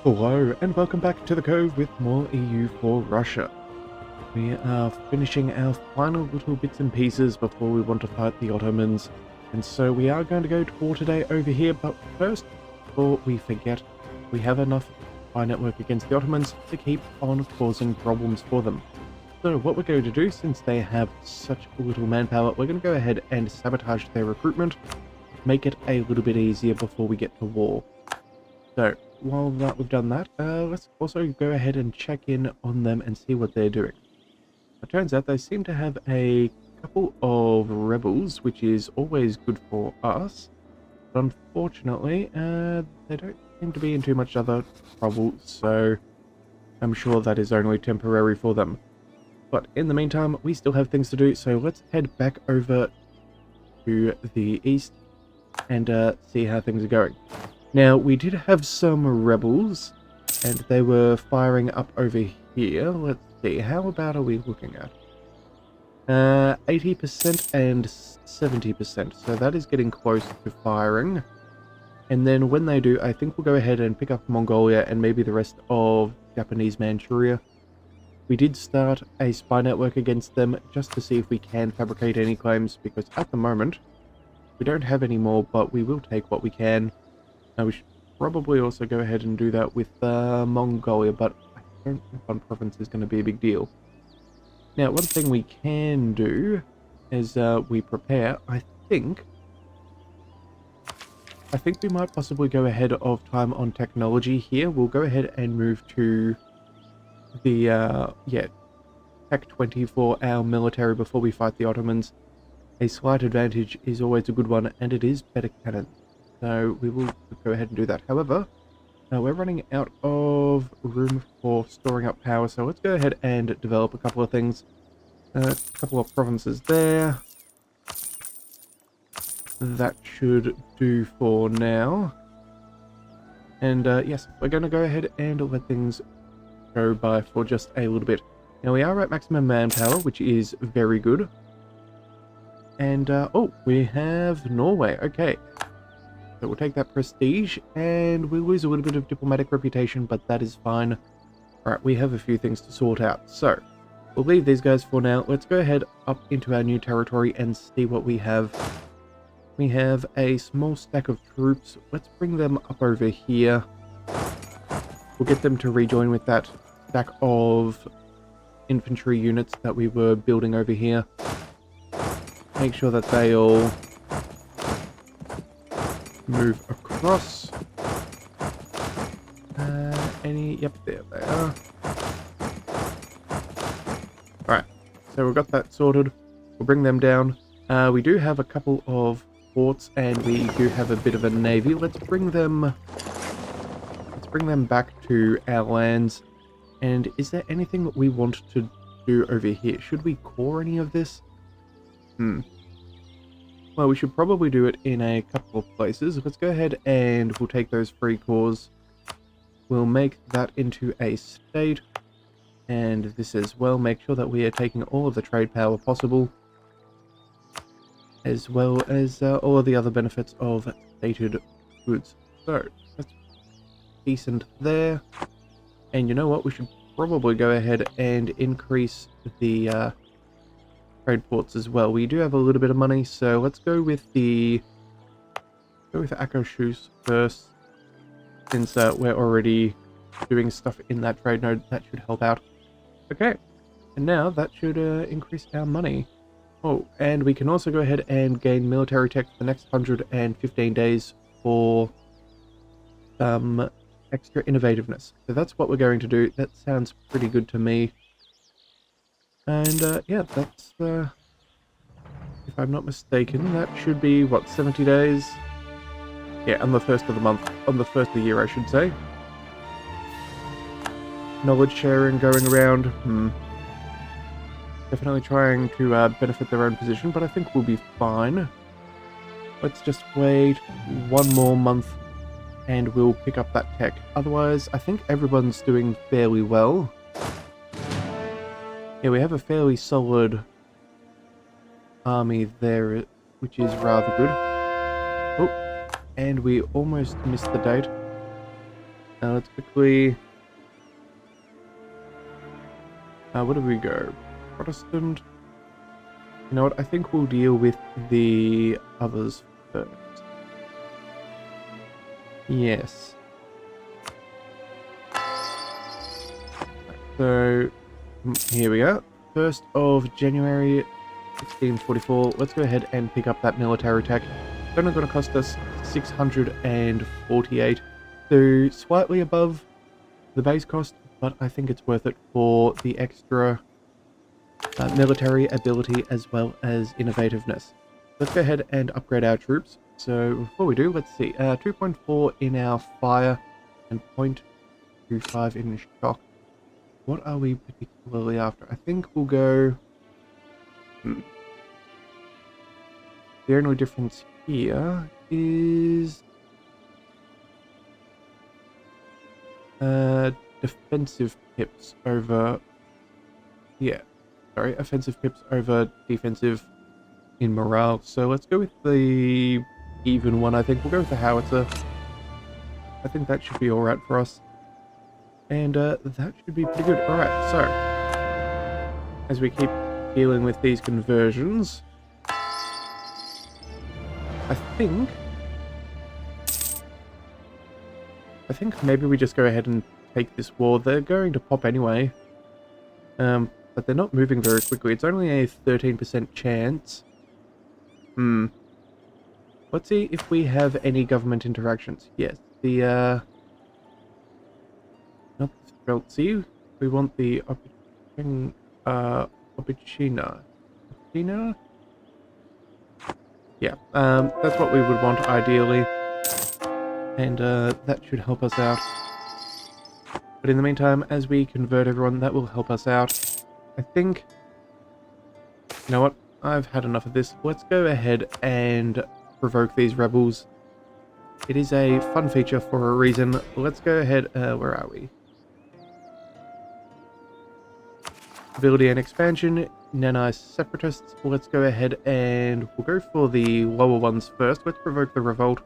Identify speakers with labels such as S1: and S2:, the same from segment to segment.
S1: Hello and welcome back to the Cove with more EU4 Russia. We are finishing our final little bits and pieces before we want to fight the Ottomans, and so we are going to go to war today over here, but first, before we forget, we have enough spy network against the Ottomans to keep on causing problems for them. So what we're going to do, since they have such little manpower, we're going to go ahead and sabotage their recruitment, make it a little bit easier before we get to war. So, while we've done that, let's also go ahead and check in on them and see what they're doing. It turns out they seem to have a couple of rebels, which is always good for us. But unfortunately, they don't seem to be in too much other trouble, so I'm sure that is only temporary for them. But in the meantime, we still have things to do, so let's head back over to the east and see how things are going. Now, we did have some rebels, and they were firing up over here. Let's see, how about are we looking at? 80% and 70%, so that is getting close to firing. And then when they do, I think we'll go ahead and pick up Mongolia and maybe the rest of Japanese Manchuria. We did start a spy network against them just to see if we can fabricate any claims, because at the moment, we don't have any more, but we will take what we can. We should probably also go ahead and do that with Mongolia, but I don't think one province is going to be a big deal. Now, one thing we can do is we prepare. I think we might possibly go ahead of time on technology here. We'll go ahead and move to the Tech 20 for our military before we fight the Ottomans. A slight advantage is always a good one, and it is better cannons. So we will go ahead and do that. However, we're running out of room for storing up power, so let's go ahead and develop a couple of things. A couple of provinces there. That should do for now. And yes, we're going to go ahead and let things go by for just a little bit. Now we are at maximum manpower, which is very good. And, oh, we have Norway. Okay. So we'll take that prestige, and we'll lose a little bit of diplomatic reputation, but that is fine. Alright, we have a few things to sort out. So, we'll leave these guys for now. Let's go ahead up into our new territory and see what we have. We have a small stack of troops. Let's bring them up over here. We'll get them to rejoin with that stack of infantry units that we were building over here. Make sure that they all move across. Yep, there they are. Alright, so we've got that sorted. We'll bring them down. We do have a couple of forts, and we do have a bit of a navy. Let's bring them back to our lands. And is there anything that we want to do over here? Should we core any of this? Well, we should probably do it in a couple of places. Let's go ahead and we'll take those free cores. We'll make that into a state. And this as well. Make sure that we are taking all of the trade power possible, as well as all of the other benefits of stated goods. So, that's decent there. And you know what? We should probably go ahead and increase the trade ports as well. We do have a little bit of money, so let's go with Akoshus first, since we're already doing stuff in that trade node. That should help out. Okay, and now that should increase our money. Oh, and we can also go ahead and gain military tech for the next 115 days for some extra innovativeness. So that's what we're going to do. That sounds pretty good to me. And yeah, that's, if I'm not mistaken, that should be, what, 70 days? Yeah, on the first of the month, on the first of the year, I should say. Knowledge sharing going around, Definitely trying to benefit their own position, but I think we'll be fine. Let's just wait one more month, and we'll pick up that tech. Otherwise, I think everyone's doing fairly well. Yeah, we have a fairly solid army there, which is rather good. Oh, and we almost missed the date. Now let's quickly... where do we go? Protestant? You know what, I think we'll deal with the others first. Yes. So, here we go. 1st of January 1644. Let's go ahead and pick up that military tech. It's only going to cost us 648. So, slightly above the base cost, but I think it's worth it for the extra military ability as well as innovativeness. Let's go ahead and upgrade our troops. So before we do, let's see. 2.4 in our fire and 0.25 in shock. What are we particularly after? I think we'll go... The only difference here is... defensive pips over... Yeah. Sorry, offensive pips over defensive in morale. So let's go with the even one, I think. We'll go with the howitzer. I think that should be alright for us. And that should be pretty good. Alright, so as we keep dealing with these conversions, I think maybe we just go ahead and take this war. They're going to pop anyway. But they're not moving very quickly. It's only a 13% chance. Let's see if we have any government interactions. Yes, the, not the Streltsy. We want the Opicina. Yeah, that's what we would want ideally. And, that should help us out. But in the meantime, as we convert everyone, that will help us out. I think... You know what? I've had enough of this. Let's go ahead and provoke these rebels. It is a fun feature for a reason. Let's go ahead... where are we? Ability and expansion. Nanai separatists. Let's go ahead and we'll go for the lower ones first. Let's provoke the revolt.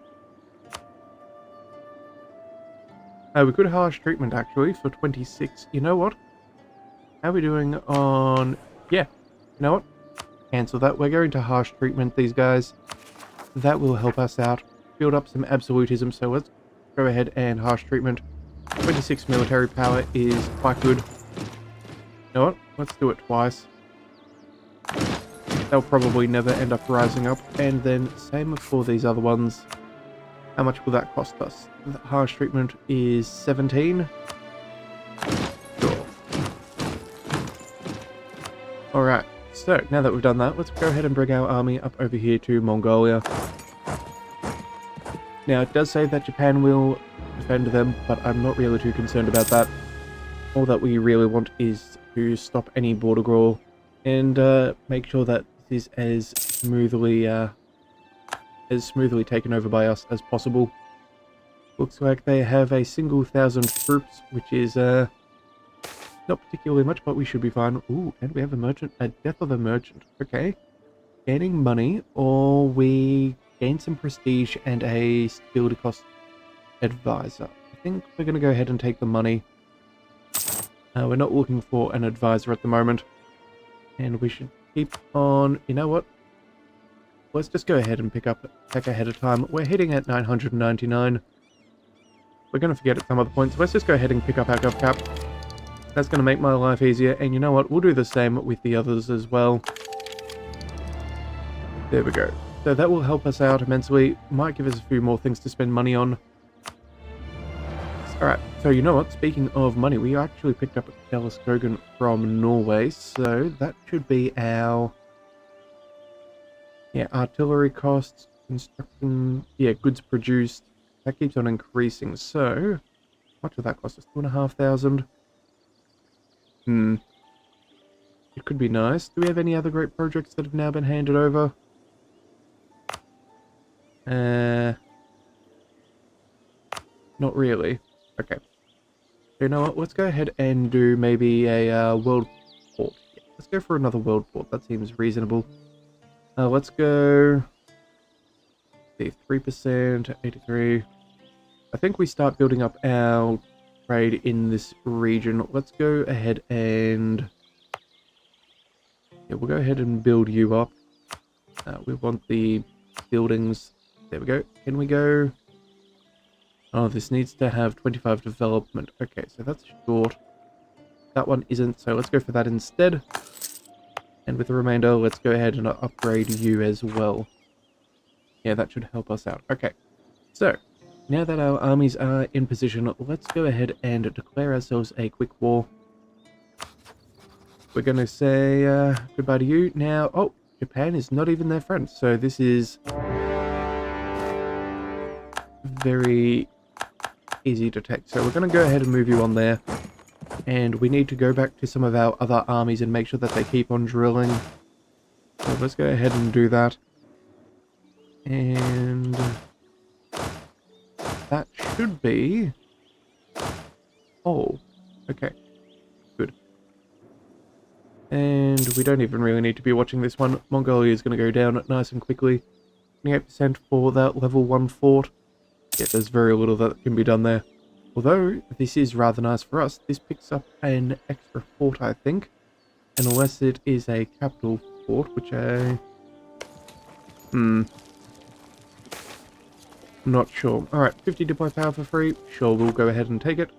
S1: We could harsh treatment actually for 26. You know what? How are we doing on... Yeah, you know what? Cancel that. We're going to harsh treatment these guys. That will help us out. Build up some absolutism, so let's go ahead and harsh treatment. 26 military power is quite good. You know what? Let's do it twice. They'll probably never end up rising up. And then same for these other ones. How much will that cost us? The harsh treatment is 17. Sure. Alright, so now that we've done that, let's go ahead and bring our army up over here to Mongolia. Now, it does say that Japan will defend them, but I'm not really too concerned about that. All that we really want is to stop any border brawl and make sure that this is as smoothly taken over by us as possible. Looks like they have a single 1,000 troops, which is not particularly much, but we should be fine. Ooh, and we have a merchant, a death of a merchant. Okay. Gaining money, or we gain some prestige and a stability cost advisor. I think we're going to go ahead and take the money. We're not looking for an advisor at the moment. And we should keep on... You know what? Let's just go ahead and pick up tech ahead of time. We're hitting at 999. We're going to forget at some other points. Let's just go ahead and pick up our gov cap. That's going to make my life easier. And you know what? We'll do the same with the others as well. There we go. So that will help us out immensely. Might give us a few more things to spend money on. Alright, so you know what? Speaking of money, we actually picked up a Teleskogan from Norway. So that should be our... Yeah, artillery costs, construction... Yeah, goods produced. That keeps on increasing. So, what did that cost us? 2,500. It could be nice. Do we have any other great projects that have now been handed over? Not really. Okay. You know what? Let's go ahead and do maybe a world port. Yeah, let's go for another world port. That seems reasonable. Let's go... See, 3%, 83. I think we start building up our trade in this region. Let's go ahead and... yeah, we'll go ahead and build you up. We want the buildings. There we go. Can we go... oh, this needs to have 25 development. Okay, so that's short. That one isn't, so let's go for that instead. And with the remainder, let's go ahead and upgrade you as well. Yeah, that should help us out. Okay, so now that our armies are in position, let's go ahead and declare ourselves a quick war. We're going to say goodbye to you. Now, oh, Japan is not even their friend, so this is very easy to take. So we're going to go ahead and move you on there. And we need to go back to some of our other armies and make sure that they keep on drilling. So let's go ahead and do that. And that should be... oh, okay. Good. And we don't even really need to be watching this one. Mongolia is going to go down nice and quickly. 28% for that level 1 fort. Yeah, there's very little that can be done there. Although, this is rather nice for us. This picks up an extra fort, I think. And unless it is a capital fort, which I... not sure. Alright, 50 deploy power for free. Sure, we'll go ahead and take it.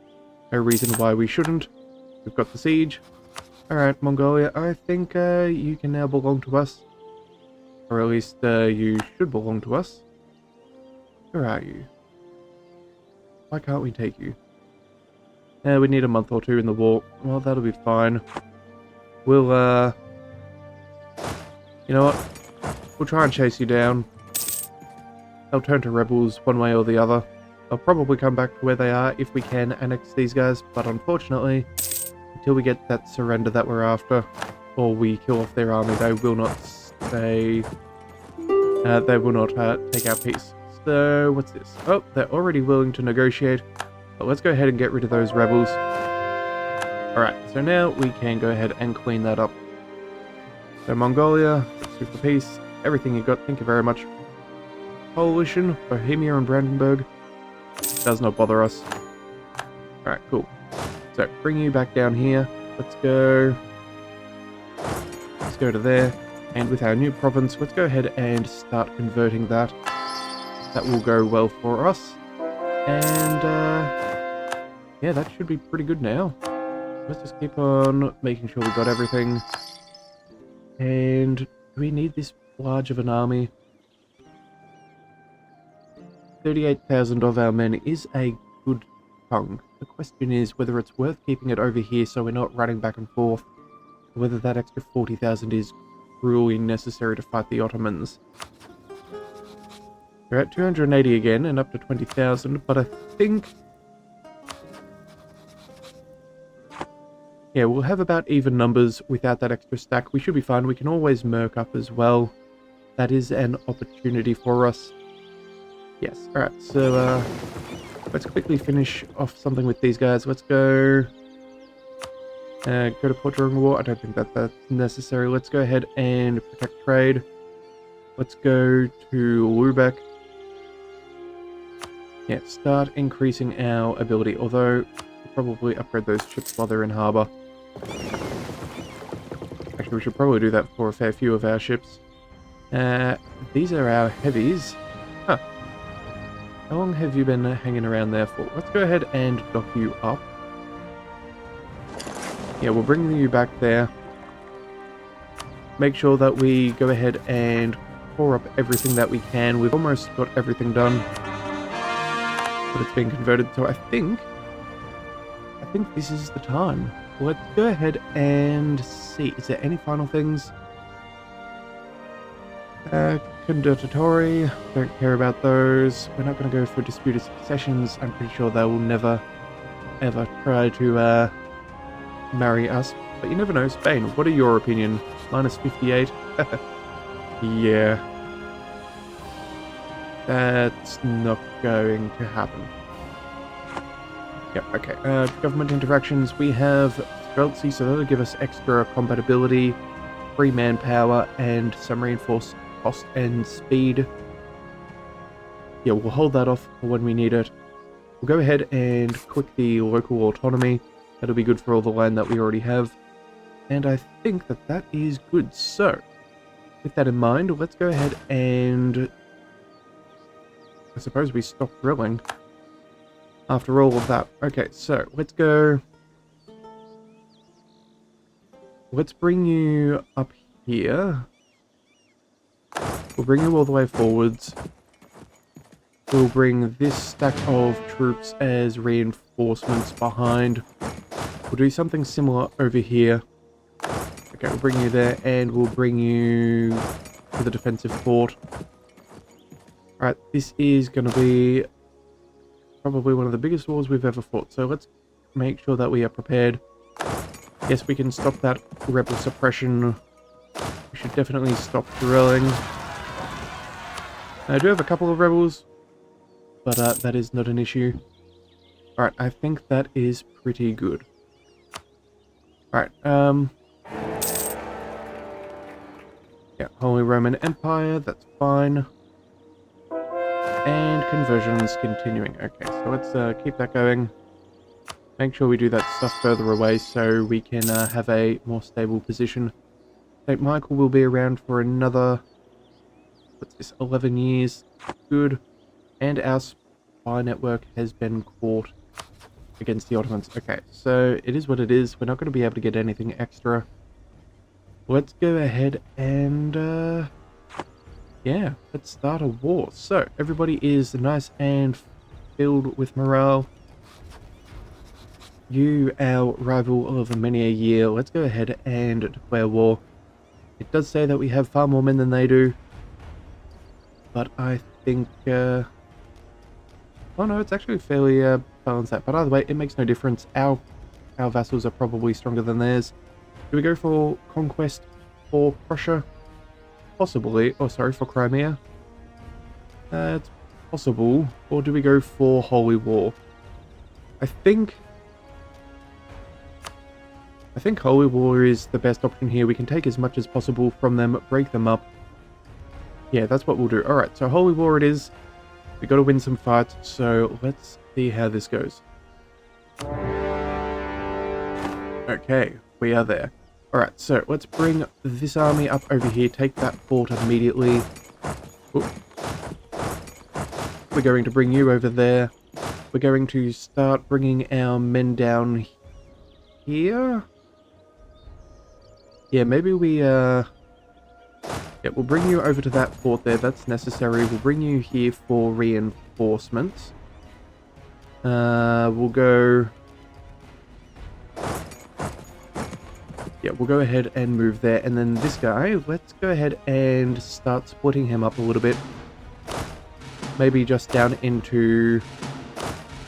S1: No reason why we shouldn't. We've got the siege. Alright, Mongolia, I think you can now belong to us. Or at least you should belong to us. Where are you? Why can't we take you? We need a month or two in the war. Well, that'll be fine. We'll, you know what? We'll try and chase you down. They'll turn to rebels one way or the other. They'll probably come back to where they are if we can annex these guys, but unfortunately, until we get that surrender that we're after, or we kill off their army, they will not stay... they will not take our peace. So, what's this? Oh, they're already willing to negotiate. But let's go ahead and get rid of those rebels. Alright, so now we can go ahead and clean that up. So, Mongolia, sue for peace, everything you got, thank you very much. Coalition, Bohemia and Brandenburg. Does not bother us. Alright, cool. So, bring you back down here. Let's go to there. And with our new province, let's go ahead and start converting that. That will go well for us. And, yeah, that should be pretty good now. Let's just keep on making sure we got everything. And do we need this large of an army? 38,000 of our men is a good chunk. The question is whether it's worth keeping it over here so we're not running back and forth, or whether that extra 40,000 is cruelly necessary to fight the Ottomans. We're at 280 again and up to 20,000, but I think... yeah, we'll have about even numbers without that extra stack. We should be fine. We can always merc up as well. That is an opportunity for us. Yes, alright, so let's quickly finish off something with these guys. Let's go to port during the war. I don't think that's necessary. Let's go ahead and protect trade. Let's go to Lubeck. Yeah, start increasing our ability, although we'll probably upgrade those ships while they're in harbour. Actually, we should probably do that for a fair few of our ships. These are our heavies. Huh. How long have you been hanging around there for? Let's go ahead and dock you up. Yeah, we'll bring you back there. Make sure that we go ahead and pour up everything that we can. We've almost got everything done. But it's been converted, so I think this is the time. Let's go ahead and see. Is there any final things? Condotatory, don't care about those. We're not going to go for disputed successions. I'm pretty sure they will never, ever try to marry us. But you never know. Spain, what are your opinion? Minus 58? Yeah. That's not going to happen. Yep, okay. Government interactions, we have Streltsy, so that'll give us extra compatibility, free manpower, and some reinforced cost and speed. Yeah, we'll hold that off for when we need it. we'll go ahead and click the local autonomy. That'll be good for all the land that we already have. And I think that that is good. So, with that in mind, let's go ahead and... I suppose we stop drilling after all of that. Okay, so let's go... Let's bring you up here. We'll bring you all the way forwards. We'll bring this stack of troops as reinforcements behind. We'll do something similar over here. Okay, we'll bring you there, and we'll bring you to the defensive fort. Alright, this is going to be probably one of the biggest wars we've ever fought, so let's make sure that we are prepared. Yes, we can stop that rebel suppression. We should definitely stop drilling. I do have a couple of rebels, but that is not an issue. Alright, I think that is pretty good. Alright, yeah, Holy Roman Empire, that's fine. And conversions continuing. Okay, so let's keep that going. Make sure we do that stuff further away so we can have a more stable position. St. Michael will be around for another, what's this, 11 years. Good. And our spy network has been caught against the Ottomans. Okay, so it is what it is. We're not going to be able to get anything extra. Let's go ahead and, yeah, let's start a war. So, everybody is nice and filled with morale. You, our rival of many a year, let's go ahead and declare war. It does say that we have far more men than they do, but I think, oh no, it's actually fairly balanced out. But either way, it makes no difference. Our vassals are probably stronger than theirs. Do we go for conquest for Prussia? Possibly. Oh, sorry, for Crimea. It's possible. Or do we go for Holy War? I think Holy War is the best option here. We can take as much as possible from them, break them up. Yeah, that's what we'll do. Alright, so Holy War it is. We got to win some fights, so let's see how this goes. Okay, we are there. Alright, so let's bring this army up over here, take that fort immediately. Oop. We're going to bring you over there. We're going to start bringing our men down here. Yeah, maybe we, yeah, we'll bring you over to that fort there. That's necessary. We'll bring you here for reinforcements. We'll go... Yeah, we'll go ahead and move there. And then this guy, let's go ahead and start splitting him up a little bit. Maybe just down into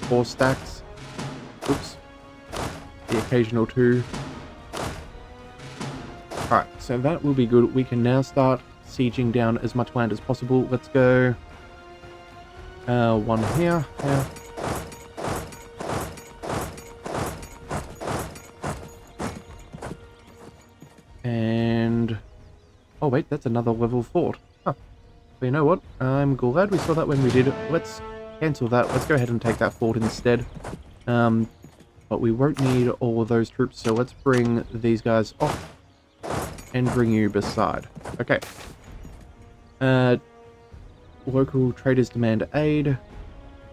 S1: 4 stacks. Oops. The occasional 2. Alright, so that will be good. We can now start sieging down as much land as possible. Let's go... 1 here. Yeah. And... oh wait, that's another level fort. Huh. But you know what? I'm glad we saw that when we did. Let's cancel that. Let's go ahead and take that fort instead. But we won't need all of those troops, so let's bring these guys off. And bring you beside. Okay. Local traders demand aid.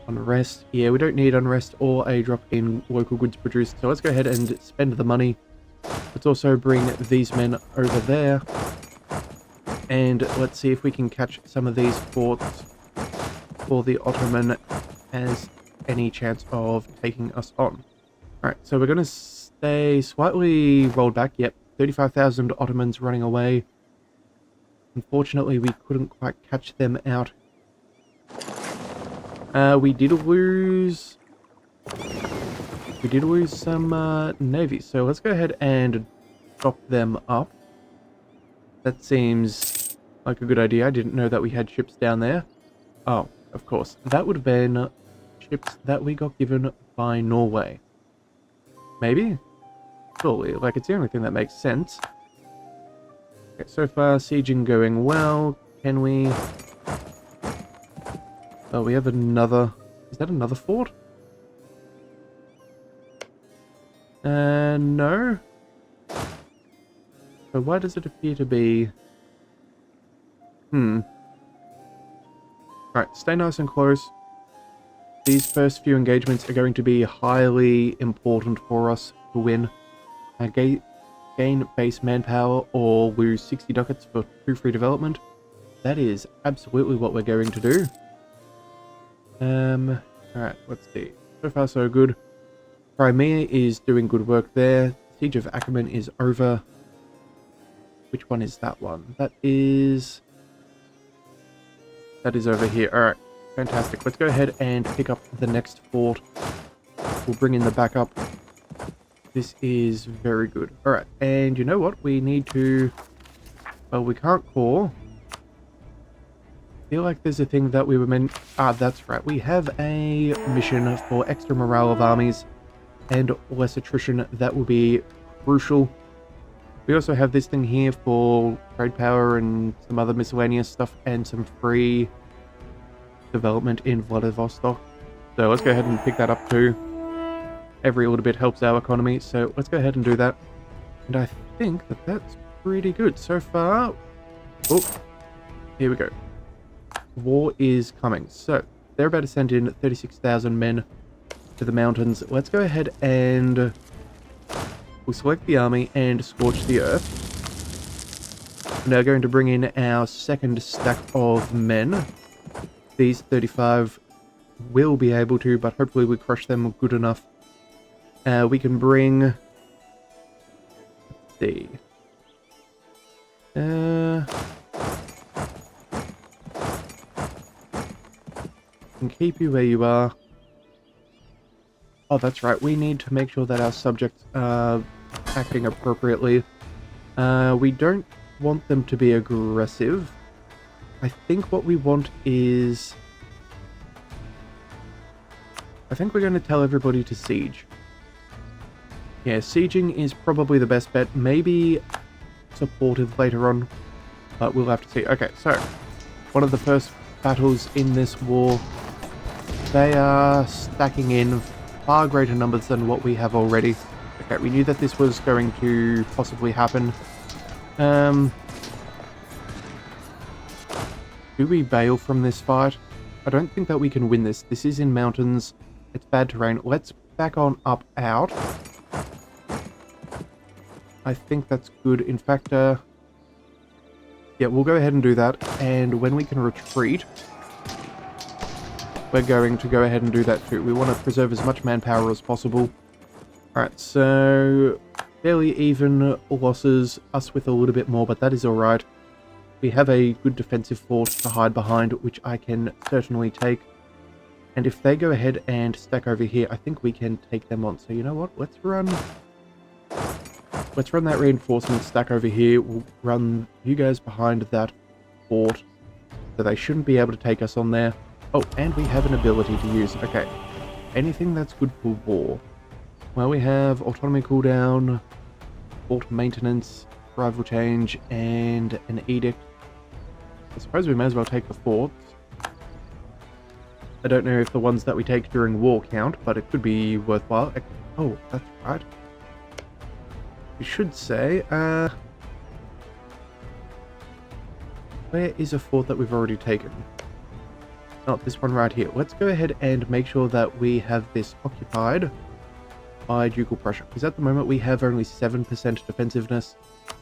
S1: Unrest. Yeah, we don't need unrest or a drop in local goods produced. So let's go ahead and spend the money. Let's also bring these men over there. And let's see if we can catch some of these forts for the Ottoman has any chance of taking us on. Alright, so we're going to stay slightly rolled back. Yep. 35,000 Ottomans running away. Unfortunately, we couldn't quite catch them out. We did lose some navy, so let's go ahead and drop them up. That seems like a good idea. I didn't know that we had ships down there. Oh, of course. That would have been ships that we got given by Norway. Maybe? Surely, like, it's the only thing that makes sense. Okay, so far, sieging going well. Can we... oh, we have another... is that another fort? No. So why does it appear to be... Right, stay nice and close. These first few engagements are going to be highly important for us to win. Gain base manpower or lose 60 ducats for 2 free development. That is absolutely what we're going to do. Alright, let's see. So far so good. Crimea is doing good work there. Siege of Ackerman is over. Which one is that one? That is over here. Alright, fantastic. Let's go ahead and pick up the next fort. We'll bring in the backup. This is very good. Alright, and you know what? We need to... Well, we can't call. I feel like there's a thing that we were meant... Ah, that's right. We have a mission for extra morale of armies and less attrition. That will be crucial. We also have this thing here for trade power and some other miscellaneous stuff and some free development in Vladivostok. So let's go ahead and pick that up too. Every little bit helps our economy, so let's go ahead and do that. And I think that that's pretty good so far. Oh, here we go. War is coming. So they're about to send in 36,000 men to the mountains. Let's go ahead and we'll select the army and scorch the earth. We're now going to bring in our second stack of men. These 35 will be able to, but hopefully we crush them good enough. We can bring... Let's see. Can keep you where you are. Oh, that's right. We need to make sure that our subjects are acting appropriately. We don't want them to be aggressive. I think what we want is... I think we're going to tell everybody to siege. Yeah, sieging is probably the best bet. Maybe supportive later on, but we'll have to see. Okay, so one of the first battles in this war, they are stacking in far greater numbers than what we have already. Okay, we knew that this was going to possibly happen. Do we bail from this fight? I don't think that we can win this. This is in mountains. It's bad terrain. Let's back on up out. I think that's good. In fact, yeah, we'll go ahead and do that. And when we can retreat, we're going to go ahead and do that too. We want to preserve as much manpower as possible. Alright, so fairly even losses, us with a little bit more, but that is alright. We have a good defensive fort to hide behind, which I can certainly take. And if they go ahead and stack over here, I think we can take them on. So you know what? Let's run that reinforcement stack over here. We'll run you guys behind that fort, so they shouldn't be able to take us on there. Oh, and we have an ability to use. Okay, anything that's good for war. Well, we have autonomy cooldown, fort maintenance, rival change, and an edict. I suppose we may as well take the forts. I don't know if the ones that we take during war count, but it could be worthwhile. Oh, that's right. We should say, where is a fort that we've already taken? Oh, this one right here. Let's go ahead and make sure that we have this occupied by Ducal Prussia, because at the moment we have only 7% defensiveness.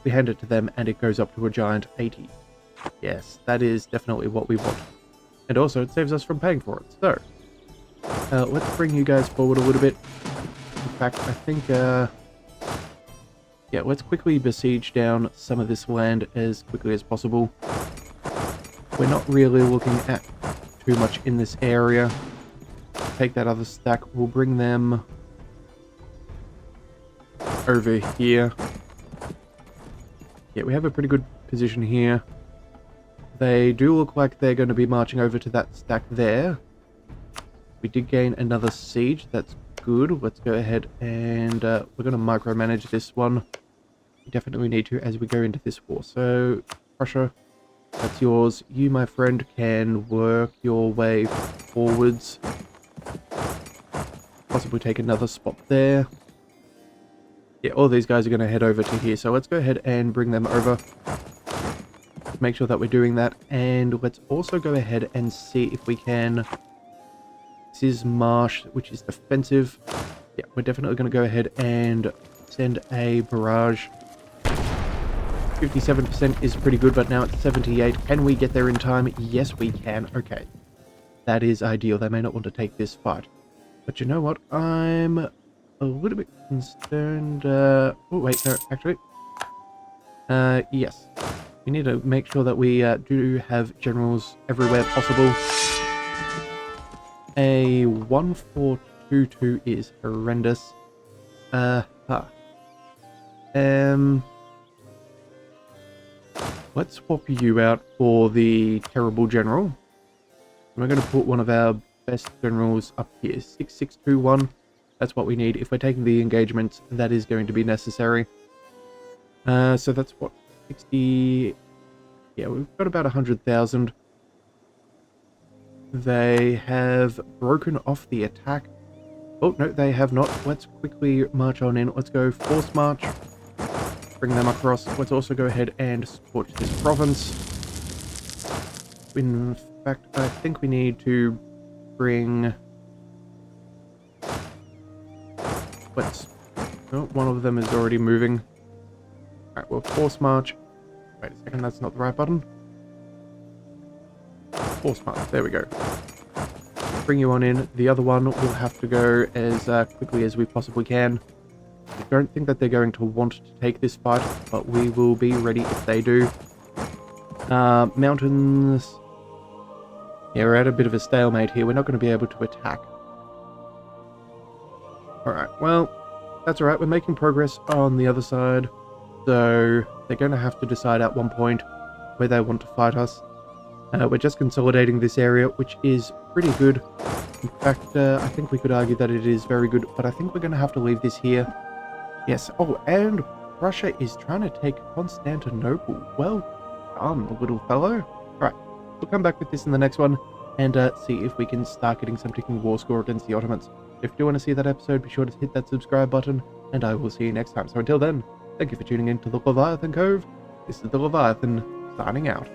S1: We hand it to them and it goes up to a giant 80. Yes, that is definitely what we want. And also, it saves us from paying for it. So, let's bring you guys forward a little bit. In fact, I think, yeah, let's quickly besiege down some of this land as quickly as possible. We're not really looking at too much in this area. Take that other stack. We'll bring them over here. Yeah, we have a pretty good position here. They do look like they're going to be marching over to that stack there. We did gain another siege. That's good. Let's go ahead and we're going to micromanage this one. We definitely need to as we go into this war. So, Prussia, that's yours. You, my friend, can work your way forwards. Possibly take another spot there. Yeah, all these guys are going to head over to here. So let's go ahead and bring them over. Make sure that we're doing that. And let's also go ahead and see if we can... This is marsh, which is defensive. Yeah, we're definitely going to go ahead and send a barrage. 57% is pretty good, but now it's 78. Can we get there in time? Yes, we can. Okay. That is ideal. They may not want to take this fight. But you know what? I'm a little bit concerned. Oh, wait, no, actually. Yes. We need to make sure that we do have generals everywhere possible. A 1422 is horrendous. Let's swap you out for the terrible general. We're going to put one of our best generals up here. 6621. That's what we need. If we're taking the engagements, that is going to be necessary. So that's what, 60... Yeah, we've got about 100,000. They have broken off the attack. Oh, no, they have not. Let's quickly march on in. Let's go force march. Bring them across. Let's also go ahead and scorch this province. In fact, I think we need to bring... Oh, one of them is already moving. Alright, we'll force march. Wait a second, that's not the right button. Force march, there we go. Bring you on in. The other one will have to go as quickly as we possibly can. I don't think that they're going to want to take this fight, but we will be ready if they do. Mountains... Yeah, we're at a bit of a stalemate here. We're not going to be able to attack. Alright, well, that's alright. We're making progress on the other side. So, they're going to have to decide at one point where they want to fight us. We're just consolidating this area, which is pretty good. In fact, I think we could argue that it is very good, but I think we're going to have to leave this here. Yes. Oh, and Russia is trying to take Constantinople. Well done, little fellow. Alright, we'll come back with this in the next one and see if we can start getting some ticking war score against the Ottomans. If you do want to see that episode, be sure to hit that subscribe button, and I will see you next time. So until then, thank you for tuning in to the Leviathan Cove. This is the Leviathan, signing out.